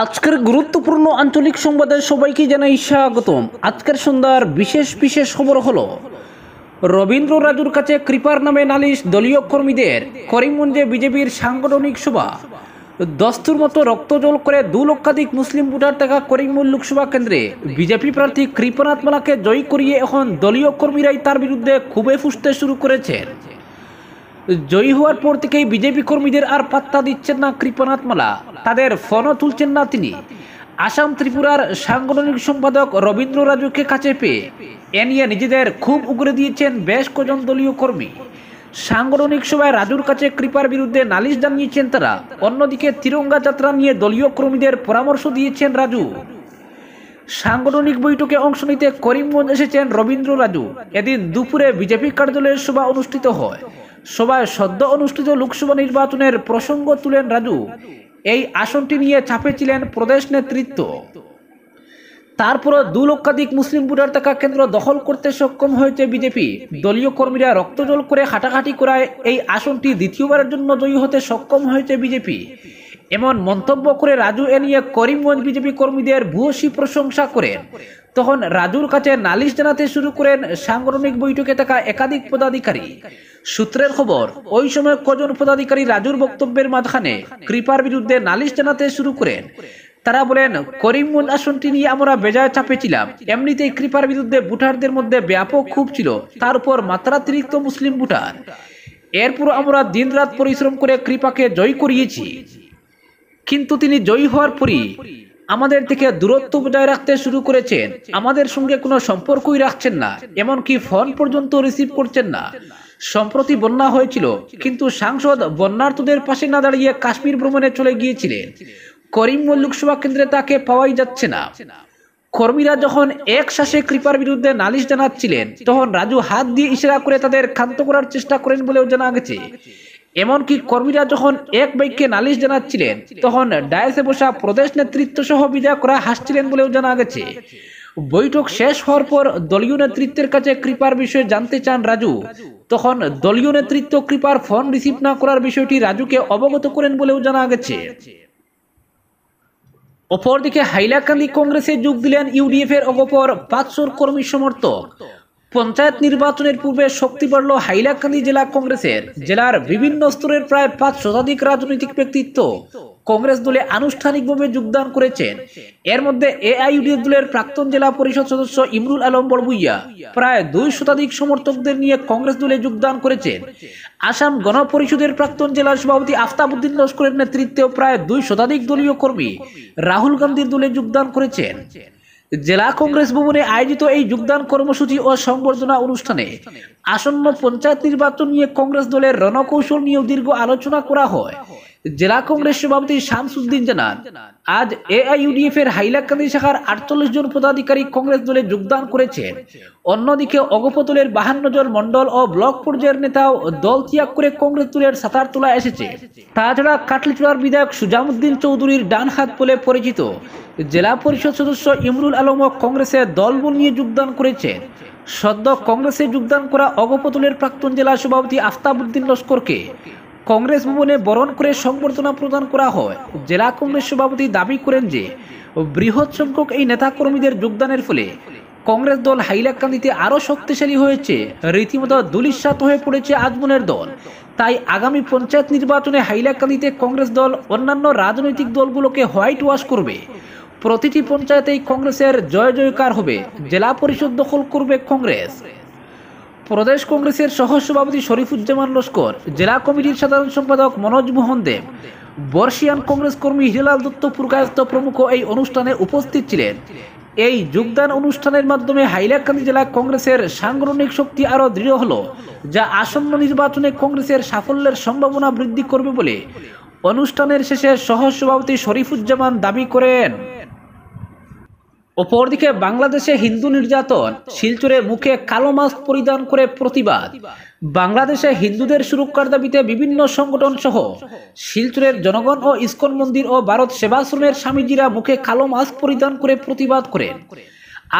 আজকের গুরুত্বপূর্ণ আঞ্চলিক সংবাদে সবাইকে জানাই স্বাগতম। আজকের সন্ধ্যার বিশেষ বিশেষ খবর হলো রবীন্দ্র রাজুর কাছে কৃপার নামে নালিশ দলীয় কর্মীদের, করিমগঞ্জে বিজেপির সাংগঠনিক সভা, দস্তুর মতো রক্তজল করে 2 লক্ষাধিক মুসলিম ভোটার থাকা করিমগঞ্জ লোকসভা কেন্দ্রে বিজেপি প্রার্থী কৃপানাথ মালাকে জয়ী করিয়ে এখন দলীয় কর্মীরাই তার বিরুদ্ধে ক্ষোভে ফুঁসতে শুরু করেছেন। জয়ী হওয়ার পর থেকেই বিজেপি কর্মীদের আর পাত্তা দিচ্ছেন না কৃপানাথ মালা, তাদের ফোনও তুলছেন না তিনি। আসাম ত্রিপুরার সাংগঠনিক সম্পাদক রবীন্দ্র রাজুকে কাছে পেয়ে এ নিয়ে নিজেদের খুব উগরে দিয়েছেন বেশ কজন দলীয় কর্মী। সাংগঠনিক সভায় রাজুর কাছে কৃপার বিরুদ্ধে নালিশ জানিয়েছেন তারা। অন্যদিকে তিরঙ্গা যাত্রা নিয়ে দলীয় কর্মীদের পরামর্শ দিয়েছেন রাজু। সাংগঠনিক বৈঠকে অংশ নিতে করিমগঞ্জ এসেছেন রবীন্দ্র রাজু। এদিন দুপুরে বিজেপি কার্যালয়ের সভা অনুষ্ঠিত হয়। সভায় সদ্য অনুষ্ঠিত লোকসভা নির্বাচনের প্রসঙ্গ তুলেন রাজু। এই আসনটি নিয়ে চাপে ছিলেন প্রদেশ নেতৃত্ব। তারপরও 2 লক্ষাধিক মুসলিম ভোটার থাকা কেন্দ্র দখল করতে সক্ষম হয়েছে বিজেপি। দলীয় কর্মীরা রক্তজল করে হাঁটাহাঁটি করায় এই আসনটি দ্বিতীয়বারের জন্য জয়ী হতে সক্ষম হয়েছে বিজেপি। এমন মন্তব্য করে রাজু এ নিয়ে করিমগঞ্জ বিজেপি কর্মীদের ভূয়সী প্রশংসা করেন। তখন রাজুর কাছে নালিশ জানাতে শুরু করেন সাংগঠনিক বৈঠকে থাকা একাধিক পদাধিকারী। সূত্রের খবর, ওই সময় কজন পদাধিকারী রাজুর বক্তব্যের মাঝখানে কৃপার বিরুদ্ধে নালিশ জানাতে শুরু করেন। তারা বলেন, করিমগঞ্জ আসনটি নিয়ে আমরা বেজায় চাপে ছিলাম। এমনিতেই কৃপার বিরুদ্ধে ভোটারদের মধ্যে ব্যাপক ক্ষোভ ছিল, তার উপর মাত্রাতিরিক্ত মুসলিম ভোটার। এরপর আমরা দিনরাত পরিশ্রম করে কৃপাকে জয় করিয়েছি, কিন্তু তিনি জয়ী হওয়ার পরই আমাদের থেকে দূরত্ব বজায় রাখতে শুরু করেছেন। আমাদের সঙ্গে কোনো সম্পর্কই রাখছেন না, এমনকি ফোন পর্যন্ত রিসিভ করছেন না। সম্প্রতি বন্যা হয়েছিল, কিন্তু সাংসদ বন্যার্তদের পাশে না দাঁড়িয়ে কাশ্মীর ভ্রমণে চলে গিয়েছিলেন। করিমগঞ্জ লোকসভা কেন্দ্রে তাকে পাওয়াই যাচ্ছে না। কর্মীরা যখন এক শ্বাসে কৃপার বিরুদ্ধে নালিশ জানাচ্ছিলেন, তখন রাজু হাত দিয়ে ইশারা করে তাদের ক্ষান্ত করার চেষ্টা করেন বলেও জানা গেছে। এমনকি কর্মীরা যখন এক বাক্যে নালিশ জানাচ্ছিলেন, তখন ডায়াসে বসা প্রদেশ নেতৃত্ব সহ বিধায়করা হাসছিলেন বলেও জানা গেছে। বৈঠক শেষ হওয়ার পর দলীয় নেতৃত্বের কাছে কৃপার বিষয়ে জানতে চান রাজু। তখন দলীয় নেতৃত্ব কৃপার ফোন রিসিভ না করার বিষয়টি রাজুকে অবগত করেন বলেও জানা গেছে। অপরদিকে হাইলাকান্দি কংগ্রেসে যোগ দিলেন ইউডিএফ এর অগপর 500 কর্মী সমর্থক। পঞ্চায়েত নির্বাচনের পূর্বে শক্তি বাড়ল হাইলাকান্দি জেলা কংগ্রেসের। জেলার বিভিন্ন স্তরের প্রায় 5 শতাধিক রাজনৈতিক ব্যক্তিত্ব কংগ্রেস দলে আনুষ্ঠানিকভাবে যোগদান করেছেন। এর মধ্যে এআইইউডিএফ দলের প্রাক্তন জেলা পরিষদ সদস্য ইমরুল আলম বড়ভুইয়া প্রায় 2 শতাধিক সমর্থকদের নিয়ে কংগ্রেস দলে যোগদান করেছেন। আসাম গণ পরিষদের প্রাক্তন জেলা সভাপতি আফতাবউদ্দিন লস্করের নেতৃত্বেও প্রায় 2 শতাধিক দলীয় কর্মী রাহুল গান্ধীর দলে যোগদান করেছেন। জেলা কংগ্রেস ভবনে আয়োজিত এই যোগদান কর্মসূচি ও সংবর্ধনা অনুষ্ঠানে আসন্ন পঞ্চায়েত নির্বাচন নিয়ে কংগ্রেস দলের রণকৌশল নিয়েও দীর্ঘ আলোচনা করা হয়। জেলা কংগ্রেস সভাপতি শামসুদ্দিন জানান, আজ এআইইউডিএফ এর হাইলাকান্দি শাখার 48 জন পদাধিকারী কংগ্রেস দলে যোগদান করেছেন। অন্যদিকে অগপ দলের 52 জন মন্ডল ও ব্লক পর্যায়ের নেতাও দল ত্যাগ করে কংগ্রেস দলের সাতার তোলায় এসেছে। তাছাড়া কাটলিচুড়ার বিধায়ক সুজামউদ্দিন চৌধুরীর ডান হাত বলে পরিচিত জেলা পরিষদ সদস্য ইমরুল আলমও কংগ্রেসে দলবল নিয়ে যোগদান করেছেন। সদ্য কংগ্রেসে যোগদান করা অগপ দলের প্রাক্তন জেলা সভাপতি আফতাবউদ্দিন লস্করকে কংগ্রেস ভবনে বরণ করে সংবর্ধনা প্রদান করা হয়। জেলা কংগ্রেস সভাপতি দাবি করেন যে বৃহৎ সংখ্যক এই নেতাকর্মীদের যোগদানের ফলে কংগ্রেস দল হাইলাকান্দিতে আরো শক্তিশালী হয়েছে। রীতিমতো দুলিশ্বাত হয়ে পড়েছে আজমনের দল। তাই আগামী পঞ্চায়েত নির্বাচনে হাইলাকান্দিতে কংগ্রেস দল অন্যান্য রাজনৈতিক দলগুলোকে হোয়াইট ওয়াশ করবে। প্রতিটি পঞ্চায়েতেই কংগ্রেসের জয় জয়কার হবে। জেলা পরিষদ দখল করবে কংগ্রেস। প্রদেশ কংগ্রেসের সহ সভাপতি শরীফুজ্জামান লস্কর, জেলা কমিটির সাধারণ সম্পাদক মনোজ মোহন দেব, বর্ষিয়ান কংগ্রেস কর্মী হিরালাল দত্ত পুরকায়স্থ প্রমুখ এই অনুষ্ঠানে উপস্থিত ছিলেন। এই যোগদান অনুষ্ঠানের মাধ্যমে হাইলাকান্দি জেলা কংগ্রেসের সাংগঠনিক শক্তি আরো দৃঢ় হলো, যা আসন্ন নির্বাচনে কংগ্রেসের সাফল্যের সম্ভাবনা বৃদ্ধি করবে বলে অনুষ্ঠানের শেষে সহ সভাপতি শরীফুজ্জামান দাবি করেন। অপরদিকে বাংলাদেশে হিন্দু নির্যাতন, শিলচরে মুখে কালো মাস্ক পরিধান করে প্রতিবাদ। বাংলাদেশে হিন্দুদের সুরক্ষার দাবিতে বিভিন্ন সংগঠন সহ শিলচরের জনগণ ও ইসকন মন্দির ও ভারত সেবাশ্রমের স্বামীজিরা মুখে কালো মাস্ক পরিধান করে প্রতিবাদ করেন।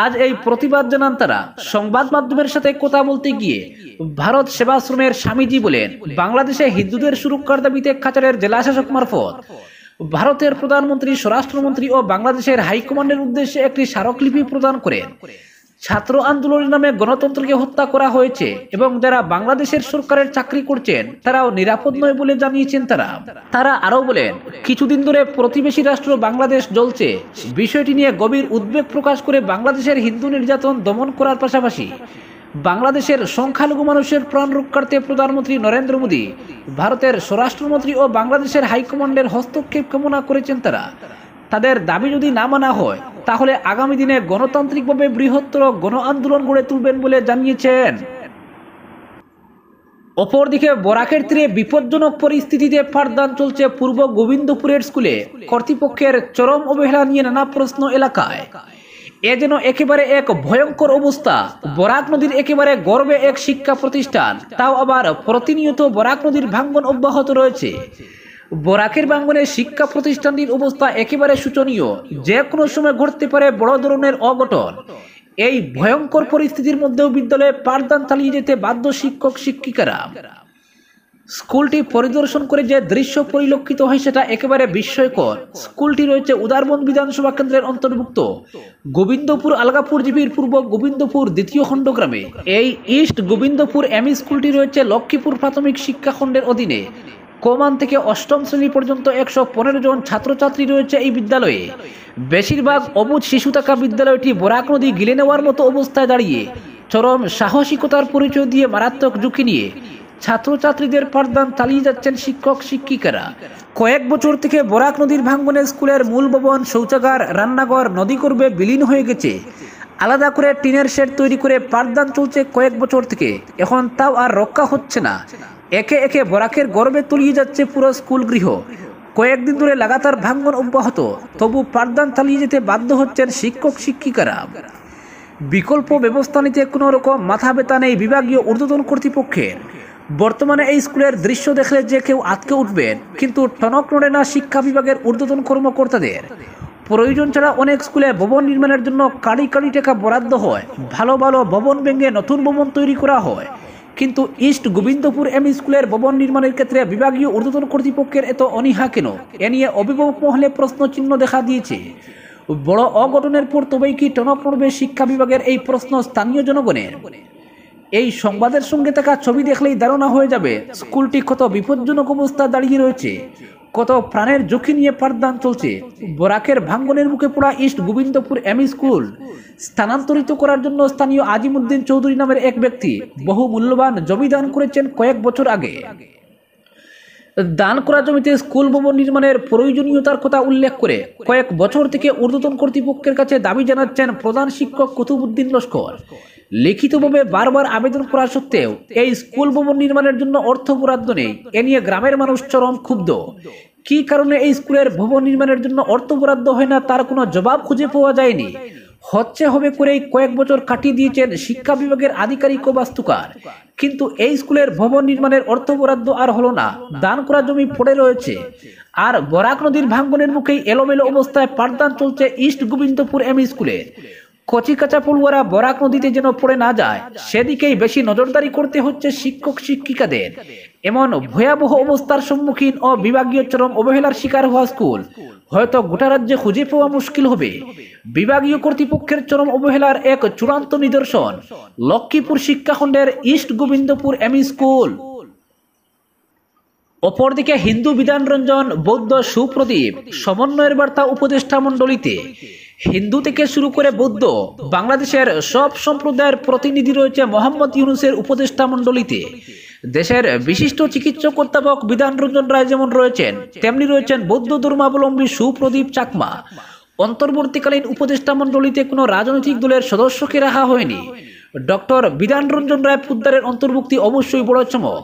আজ এই প্রতিবাদ জানান তারা। সংবাদ মাধ্যমের সাথে কথা বলতে গিয়ে ভারত সেবাশ্রমের স্বামীজি বলেন, বাংলাদেশে হিন্দুদের সুরক্ষার দাবিতে কাছাড়ের জেলা শাসক মারফত ভারতের প্রধানমন্ত্রী, স্বরাষ্ট্রমন্ত্রী ও বাংলাদেশের হাইকমান্ডের উদ্দেশ্যে একটি স্মারকলিপি প্রদান করেন। ছাত্র আন্দোলনের নামে গণতন্ত্রকে হত্যা করা হয়েছে এবং যারা বাংলাদেশের সরকারের চাকরি করছেন তারাও নিরাপদ নয় বলে জানিয়েছেন তারা আরও বলেন, কিছুদিন ধরে প্রতিবেশী রাষ্ট্র বাংলাদেশ জ্বলছে। বিষয়টি নিয়ে গভীর উদ্বেগ প্রকাশ করে বাংলাদেশের হিন্দু নির্যাতন দমন করার পাশাপাশি বাংলাদেশের সংখ্যালঘু মানুষের প্রাণ রক্ষার্থে প্রধানমন্ত্রী নরেন্দ্র মোদী, ভারতের স্বরাষ্ট্রমন্ত্রী ও বাংলাদেশের হাইকমান্ডের হস্তক্ষেপ কামনা করেছেন তাদের দাবি যদি না মানা হয় তাহলে আগামী দিনে গণতান্ত্রিকভাবে বৃহত্তর গণ আন্দোলন গড়ে তুলবেন বলে জানিয়েছেন। অপরদিকে বরাকের তীরে বিপজ্জনক পরিস্থিতিতে পাঠদান চলছে পূর্ব গোবিন্দপুরের স্কুলে। কর্তৃপক্ষের চরম অবহেলা নিয়ে নানা প্রশ্ন এলাকায়। এ যেন একেবারে এক ভয়ঙ্কর অবস্থা। বরাক নদীর একেবারে গর্বে এক শিক্ষা প্রতিষ্ঠান, তাও আবার প্রতিনিয়ত বরাক নদীর ভাঙ্গন অব্যাহত রয়েছে। বরাকের ভাঙ্গনের শিক্ষা প্রতিষ্ঠানটির অবস্থা একেবারে শোচনীয়। যে কোনো সময় ঘটতে পারে বড় ধরনের অঘটন। এই ভয়ঙ্কর পরিস্থিতির মধ্যেও বিদ্যালয়ে পাঠদান চালিয়ে যেতে বাধ্য শিক্ষক শিক্ষিকারা। স্কুলটি পরিদর্শন করে যে দৃশ্য পরিলক্ষিত হয় সেটা একেবারে বিস্ময়কর। স্কুলটি রয়েছে উদারবন বিধানসভা কেন্দ্রের অন্তর্ভুক্ত গোবিন্দপুর আলগাপুর জিপির পূর্ব গোবিন্দপুর দ্বিতীয় খণ্ড গ্রামে। এই ইস্ট গোবিন্দপুর এমই স্কুলটি রয়েছে লক্ষ্মীপুর প্রাথমিক শিক্ষা খণ্ডের অধীনে। কমান থেকে অষ্টম শ্রেণী পর্যন্ত 115 জন ছাত্রছাত্রী রয়েছে এই বিদ্যালয়ে। বেশিরভাগ অবুঝ শিশু থাকা বিদ্যালয়টি বরাক নদী গিলে নেওয়ার মতো অবস্থায় দাঁড়িয়ে চরম সাহসিকতার পরিচয় দিয়ে মারাত্মক ঝুঁকি নিয়ে ছাত্রছাত্রীদের পাঠদান চালিয়ে যাচ্ছেন শিক্ষক শিক্ষিকারা। কয়েক বছর থেকে বরাক নদীর ভাঙ্গনে স্কুলের মূল ভবন, শৌচাগার, রান্নাঘর নদীগর্ভে বিলীন হয়ে গেছে। আলাদা করে টিনের শেড তৈরি করে পাঠদান চলছে কয়েক বছর থেকে, এখন তাও আর রক্ষা হচ্ছে না। একে একে বরাকের গর্ভে তলিয়ে যাচ্ছে পুরো স্কুল গৃহ। কয়েকদিন ধরে লাগাতার ভাঙ্গন অব্যাহত, তবু পাঠদান চালিয়ে যেতে বাধ্য হচ্ছেন শিক্ষক শিক্ষিকারা। বিকল্প ব্যবস্থা নিতে কোনো রকম মাথা ব্যথা নেই বিভাগীয় ঊর্ধ্বতন কর্তৃপক্ষের। বর্তমানে এই স্কুলের দৃশ্য দেখলে যে কেউ আটকে উঠবেন, কিন্তু টনক নড়ে না শিক্ষা বিভাগের ঊর্ধ্বতন কর্মকর্তাদের। প্রয়োজন ছাড়া অনেক স্কুলে ভবন নির্মাণের জন্য কাড়ি কাড়ি টাকা বরাদ্দ হয়, ভালো ভালো ভবন ভেঙে নতুন ভবন তৈরি করা হয়। কিন্তু ইস্ট গোবিন্দপুর এমই স্কুলের ভবন নির্মাণের ক্ষেত্রে বিভাগীয় ঊর্ধ্বতন কর্তৃপক্ষের এত অনীহা কেন? এ নিয়ে অভিভাবক মহলে প্রশ্নচিহ্ন দেখা দিয়েছে। বড় অঘটনের পর তবেই কি টনক নড়বে শিক্ষা বিভাগের, এই প্রশ্ন স্থানীয় জনগণের। এই সংবাদের সঙ্গে থাকা ছবি দেখলেই ধারণা হয়ে যাবে স্কুলটি কত বিপজ্জনক অবস্থা দাঁড়িয়ে রয়েছে, কত প্রাণের ঝুঁকি নিয়ে পাঠদান চলছে। বরাকের ভাঙ্গনের মুখে পড়া ইস্ট গোবিন্দপুর এমই স্কুল স্থানান্তরিত করার জন্য স্থানীয় আজিমউদ্দিন চৌধুরী নামের এক ব্যক্তি বহু মূল্যবান জমি দান করেছেন কয়েক বছর আগে। দান করা জমিতে স্কুল ভবন নির্মাণের প্রয়োজনীয়তার কথা উল্লেখ করে কয়েক বছর থেকে ঊর্ধ্বতন কর্তৃপক্ষের কাছে দাবি জানাচ্ছেন প্রধান শিক্ষক কুতুবউদ্দিন লস্কর। লিখিতভাবে বারবার আবেদন করা সত্ত্বেও এই স্কুল ভবন নির্মাণের জন্য অর্থ বরাদ্দ নেই। এ নিয়ে গ্রামের মানুষ চরম ক্ষুব্ধ। কি কারণে এই স্কুলের ভবন নির্মাণের জন্য অর্থ বরাদ্দ হয় না তার কোনো জবাব খুঁজে পাওয়া যায়নি। হচ্ছে হবে করেই কয়েক বছর কাটিয়ে দিয়েছেন শিক্ষা বিভাগের আধিকারিক ও বাস্তুকার, কিন্তু এই স্কুলের ভবন নির্মাণের অর্থ বরাদ্দ আর হলো না। দান করা জমি পড়ে রয়েছে। আর বরাক নদীর ভাঙ্গনের মুখেই এলোমেলো অবস্থায় পাঠদান চলছে ইস্ট গোবিন্দপুর এমই স্কুলের। কচি কাঁচা পড়ুয়ারা বরাক নদীতে যেন পড়ে না যায় সেদিকেই বেশি নজরদারি করতে হচ্ছে শিক্ষক শিক্ষিকাদের। এমন ভয়াবহ অবস্থার সম্মুখীন ও বিভাগীয় চরম অবহেলার শিকার হওয়া স্কুল হয়তো গোটা রাজ্যে খুঁজে পাওয়া মুশকিল হবে। বিভাগীয় কর্তৃপক্ষের চরম অবহেলার এক চূড়ান্ত নিদর্শন লক্ষ্মীপুর শিক্ষাখণ্ডের ইস্ট গোবিন্দপুর এমই স্কুল। অপরদিকে হিন্দু বিধান রঞ্জন, বৌদ্ধ সুপ্রদীপ সমন্বয়ের বার্তা উপদেষ্টা মণ্ডলীতে। হিন্দু থেকে শুরু করে বৌদ্ধ, বাংলাদেশের সব সম্প্রদায়ের প্রতিনিধি রয়েছে মোহাম্মদ ইউনূসের উপদেষ্টা মণ্ডলীতে। দেশের বিশিষ্ট চিকিৎসক অধ্যাপক বিধান রঞ্জন রায় যেমন রয়েছেন, তেমনি রয়েছেন বৌদ্ধ ধর্মাবলম্বী সুপ্রদীপ চাকমা। অন্তর্বর্তীকালীন উপদেষ্টা মণ্ডলীতে কোনো রাজনৈতিক দলের সদস্যকে রাখা হয়নি। ডক্টর বিধান রঞ্জন রায় পোদ্দারের অন্তর্ভুক্তি অবশ্যই বড় চমক।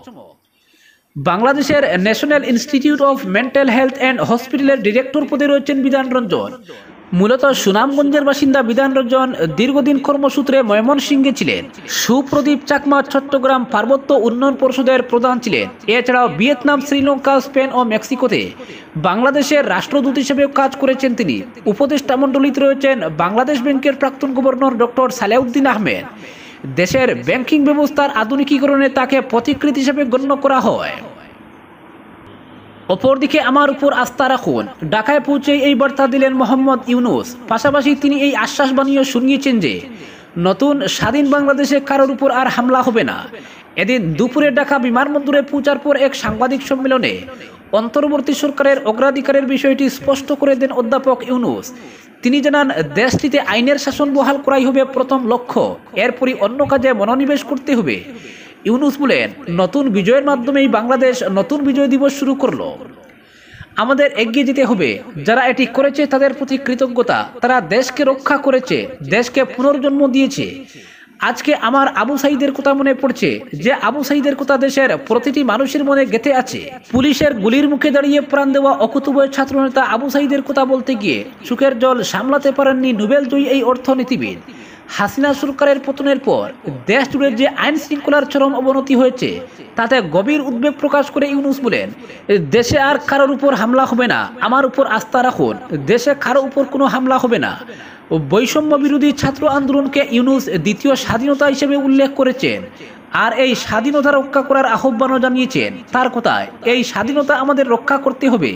বাংলাদেশের national institute of mental health and হসপিটালের ডিরেক্টর পদে রয়েছেন বিধান রঞ্জন। মূলত সুনামগঞ্জের বাসিন্দা বিধান রঞ্জন দীর্ঘদিন কর্মসূত্রে ময়মনসিংহে ছিলেন। সুপ্রদীপ চাকমা চট্টগ্রাম পার্বত্য উন্নয়ন পরিষদের প্রধান ছিলেন। এছাড়াও ভিয়েতনাম, শ্রীলঙ্কা, স্পেন ও মেক্সিকোতে বাংলাদেশের রাষ্ট্রদূত হিসেবেও কাজ করেছেন তিনি। উপদেষ্টা মণ্ডলীতে রয়েছেন বাংলাদেশ ব্যাংকের প্রাক্তন গভর্নর ডক্টর সালেউদ্দিন আহমেদ। দেশের ব্যাংকিং ব্যবস্থার আধুনিকীকরণে তাকে পথিকৃৎ হিসেবে গণ্য করা হয়। অপরদিকে আমার উপর আস্থা রাখুন ঢাকায় পৌঁছে এই বার্তা দিলেন মোহাম্মদ ইউনূস। পাশাপাশি তিনি এই আশ্বাস বাণীও শুনিয়েছেন যে নতুন স্বাধীন বাংলাদেশে কারোর উপর আর হামলা হবে না। এদিন দুপুরে ঢাকা বিমানবন্দরে পৌঁছার পর এক সাংবাদিক সম্মেলনে অন্তর্বর্তী সরকারের অগ্রাধিকারের বিষয়টি স্পষ্ট করে দেন অধ্যাপক ইউনূস। তিনি জানান, দেশটিতে আইনের শাসন বহাল করাই হবে প্রথম লক্ষ্য, এরপরই অন্য কাজে মনোনিবেশ করতে হবে। ইউনূস বলেন, নতুন বিজয়ের মাধ্যমেই বাংলাদেশ নতুন বিজয় দিবস শুরু করলো। আমাদের এগিয়ে যেতে হবে। যারা এটি করেছে তাদের প্রতি কৃতজ্ঞতা। তারা দেশকে রক্ষা করেছে, দেশকে পুনর্জন্ম দিয়েছে। আজকে আমার আবু সাঈদের কথা মনে পড়ছে, যে আবু সাঈদের কথা দেশের প্রতিটি মানুষের মনে গেঁথে আছে। পুলিশের গুলির মুখে দাঁড়িয়ে প্রাণ দেওয়া অকুতোভয় ছাত্রনেতা আবু সাঈদের কথা বলতে গিয়ে চোখের জল সামলাতে পারেননি নোবেলজয়ী এই অর্থনীতিবিদ। হাসিনা সরকারের পতনের পর দেশ জুড়ে যে আইন শৃঙ্খলার চরম অবনতি হয়েছে তাতে গভীর উদ্বেগ প্রকাশ করে ইউনূস বলেন, দেশে আর কারোর উপর হামলা হবে না, আমার উপর আস্থা রাখুন, দেশে কারো উপর কোনো হামলা হবে না। বৈষম্য বিরোধী ছাত্র আন্দোলনকে ইউনূস দ্বিতীয় স্বাধীনতা হিসেবে উল্লেখ করেছেন আর এই স্বাধীনতা রক্ষা করার আহ্বানও জানিয়েছেন। তার কথায়, এই স্বাধীনতা আমাদের রক্ষা করতে হবে।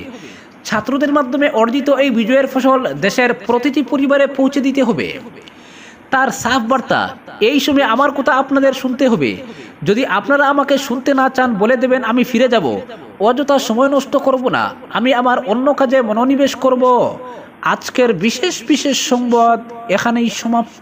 ছাত্রদের মাধ্যমে অর্জিত এই বিজয়ের ফসল দেশের প্রতিটি পরিবারে পৌঁছে দিতে হবে। তার সাফ বার্তা, এই সময় আমার কথা আপনাদের শুনতে হবে। যদি আপনারা আমাকে শুনতে না চান বলে দেবেন, আমি ফিরে যাব। অযথা সময় নষ্ট করব না, আমি আমার অন্য কাজে মনোনিবেশ করব। আজকের বিশেষ সংবাদ এখানেই সমাপ্ত।